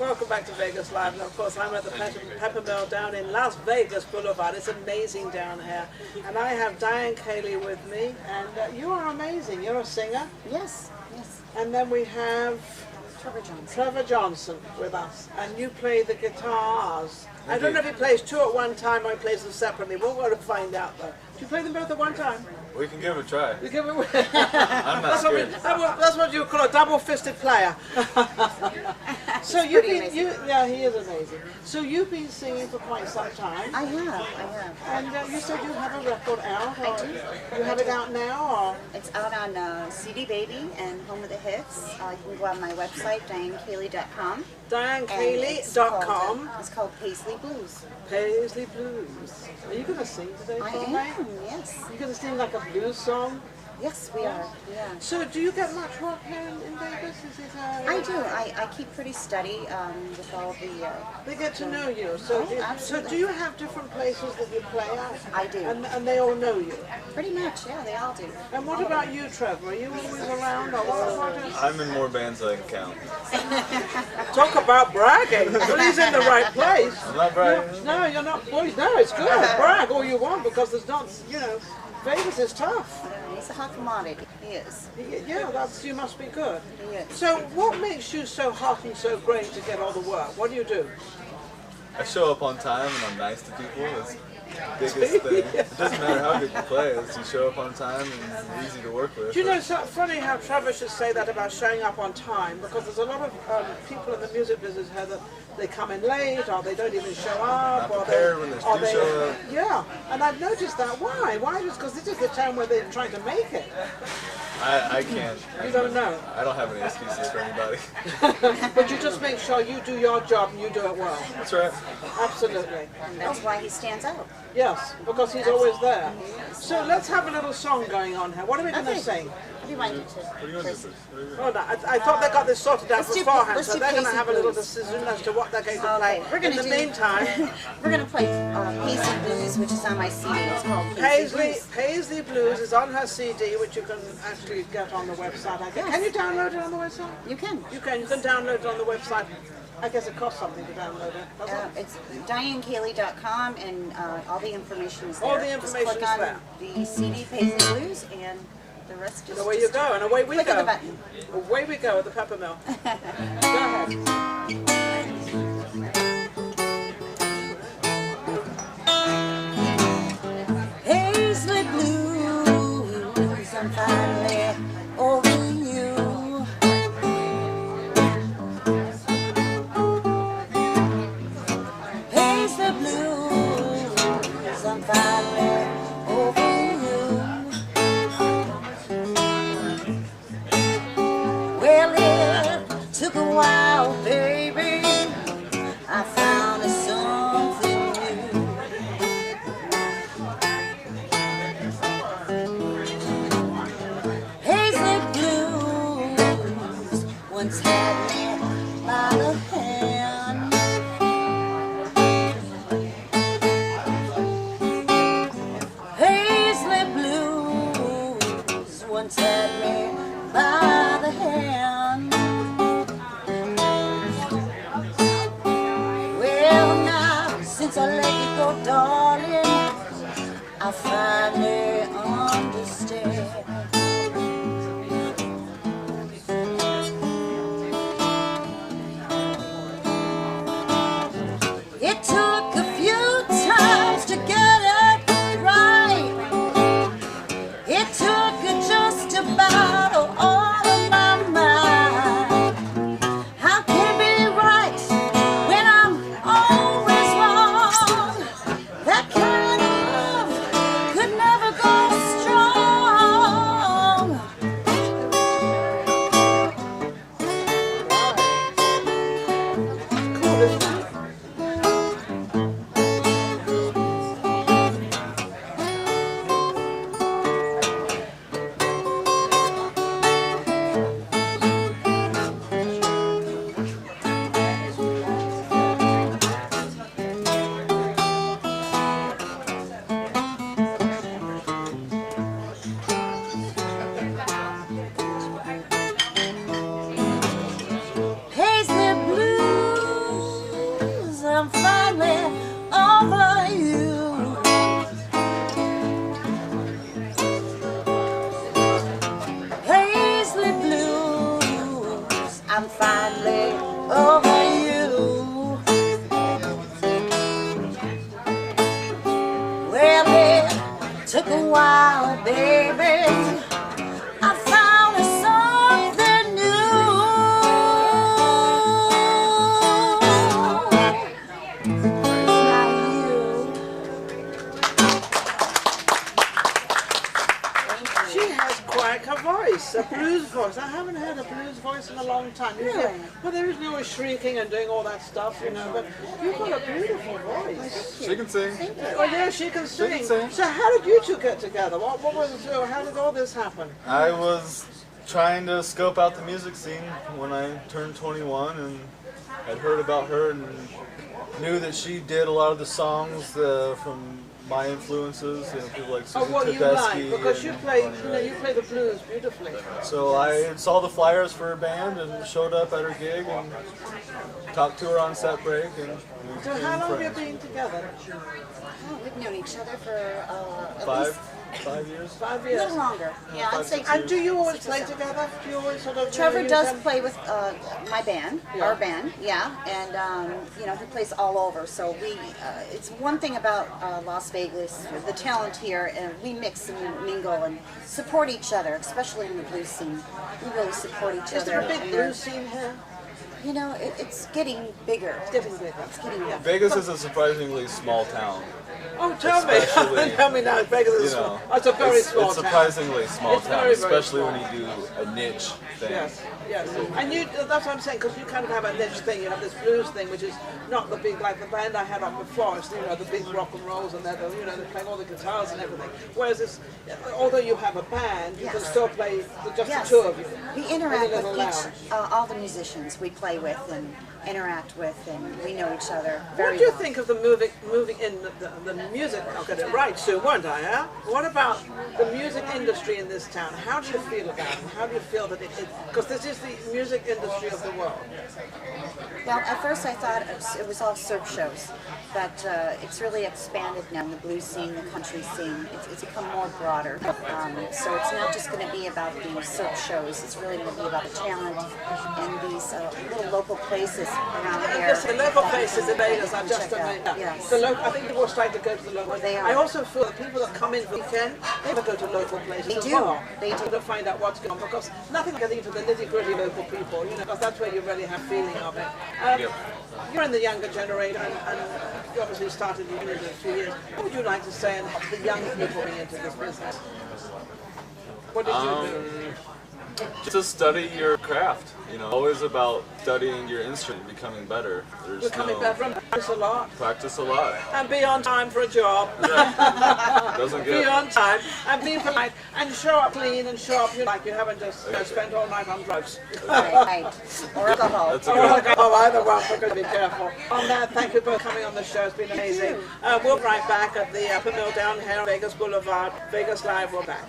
Welcome back to Vegas Live, and of course I'm at the Pepper Mill down in Las Vegas Boulevard. It's amazing down here, and I have Diane Kallay with me, and you are amazing. You're a singer. Yes, yes. And then we have Trevor Johnson with us, and you play the guitars. I don't know if he plays two at one time or he plays them separately. We'll go to find out though. Do you play them both at one time? We can give it a try. You give it I'm not scared. That's what you call a double-fisted player. So you've been, yeah, he is amazing. So you've been singing for quite some time. I have. And you said you have a record out. Or I do. You have it out now, or? It's out on CD Baby and Home of the Hits. You can go on my website, DianeKallay.com. DianeKallay.com. It's called Paisley Blues. Paisley Blues. Are you going to sing today for me? I am, yes. You're going to sing like a blues song? Yes, we are. Yeah. So do you get much rock here in Vegas? Is it, I do. I keep pretty steady with all the... they get to know you. So, absolutely. So do you have different places that you play at? I do. And they all know you? Pretty much, yeah, they all do. And what about you, Trevor? Are you always around? Or what? I'm in more bands than I can count. Talk about bragging. Well, he's in the right place. I'm not bragging. No, you're not. Well, no, it's good. Brag all you want, because there's not, you know, Vegas is tough. He's a hot commodity. He is. Yeah, you must be good. He is. So what makes you so hot and so great to get all the work? What do you do? I show up on time and I'm nice to people. That's the biggest thing. It doesn't matter how good you play, it's you show up on time and you're easy to work with. Do you know, it's funny how Trevor should say that about showing up on time, because there's a lot of people in the music business here that they come in late, or they don't even show up, Not prepared when they do show up. Yeah, and I've noticed that. Why? Why? Just because this is the time where they're trying to make it. I can't. You don't know. I don't have any excuses for anybody. But you just make sure you do your job and you do it well. That's right. Absolutely. And that's why he stands out. Yes, because he's always there. So let's have a little song going on here. What are we going to sing? What do you want to do? What do you want to do first? Oh, no, I thought they got this sorted out beforehand, let's so do they're going to Paisley have a little Blues. decision as to what they're going to play. We're gonna in the meantime, we're going to play Paisley Blues, which is on my CD. It's called Paisley Blues. Paisley Blues is on her CD, which you can actually get on the website. I guess. Yes. Can you download it on the website? You can. You can download it on the website. I guess it costs something to download it, doesn't it? It's DianeKallay.com, and all the information is there. All the information Just is click there. on the CD Paisley Blues, and the rest is Away you go, and away we click go. of the button. Away we go at the Pepper Mill. Go ahead. Paisley Blues, I'm finally over you. Paisley Blues, I'm finally over you. Well, it took a while, baby. I found something new. Paisley Blues once had me by the hand. Paisley Blues once had me by the hand. Well, now since I let you go, darling, I finally understand. It took a few times to get it right. It took just about all of my mind. How can it be right when I'm always wrong? That kind of love could never go I haven't heard a blues voice in a long time. Really? Well, there isn't always shrieking and doing all that stuff, you know, but you've got a beautiful voice. She can sing. Oh, yeah, she can sing. sing. So how did you two get together? What was it? How did all this happen? I was trying to scope out the music scene when I turned 21 and I'd heard about her and knew that she did a lot of the songs from my influences, you know, people like Susan What you Tedeschi like, because you play, Bonnie you know, Raitt. you play the blues beautifully. So I saw the flyers for her band and showed up at her gig and talked to her on set break. And we So became how long have you friends. been together? Oh, we've known each other for at least 5 years. 5 a years. little longer. Yeah, I'd say. And do you always play together? Do you always sort of? Trevor use does them? play with my band, Yeah. our band, yeah, and you know, he plays all over. So we, it's one thing about Las Vegas, the talent here, and we mix and mingle and support each other, especially in the blues scene. We really support each Is other. there a big and blues scene here? You know, it's getting bigger. It's getting bigger. It's getting bigger. Vegas is a surprisingly small town. Oh, tell me. Especially, Tell me now. Vegas is You small. know, Oh, it's a very it's small town. surprisingly small It's town, very, very especially small. when you do a niche thing. Yes, yes. And you, that's what I'm saying, because you kind of have a niche thing. You have this blues thing, which is not the big, like the band I had on before, it's, you know, the big rock and rolls, and they're, you know, they're playing all the guitars and everything. Whereas this, although you have a band, you can Yes. still play just Yes. the two of you. We in interact a with little lounge. all the musicians we play with and interact with, and we know each other very What do you well. think of the moving in the music? I'll get it right soon, won't I? Huh? What about the music industry in this town? How do you feel about it? How do you feel that because this is the music industry of the world. Well, at first I thought it was all surf shows, but it's really expanded now in the blues scene, the country scene. It's become more broader. So it's not just going to be about the surf shows. It's really going to be about the talent and these little local places around here. Yes, the local places in Vegas are just Check out. amazing. Yes. The local, I think people are starting to go to the local. They are. I also feel that people that come in for the weekend, they never go to local places They as do. well. They do. To find out what's going on, because nothing like getting to the nitty-gritty local people, you know, because that's where you really have feeling of it. You're in the younger generation, and you obviously started in a few years. What would you like to say and help the young people coming into this business? What did you do? Just to study your craft, you know, always about studying your instrument, becoming better. There's Becoming better and practice a lot. Practice a lot. And be on time for a job. Doesn't Be get on time and be polite and show up clean and show up like you haven't just spent all night on drugs. Right. Or alcohol. That's a Or good. alcohol, either one, we're going to be careful. On that, thank you for coming on the show. It's been amazing. We'll be right back at the Upper Mill down here on Vegas Boulevard. Vegas Live, we're back.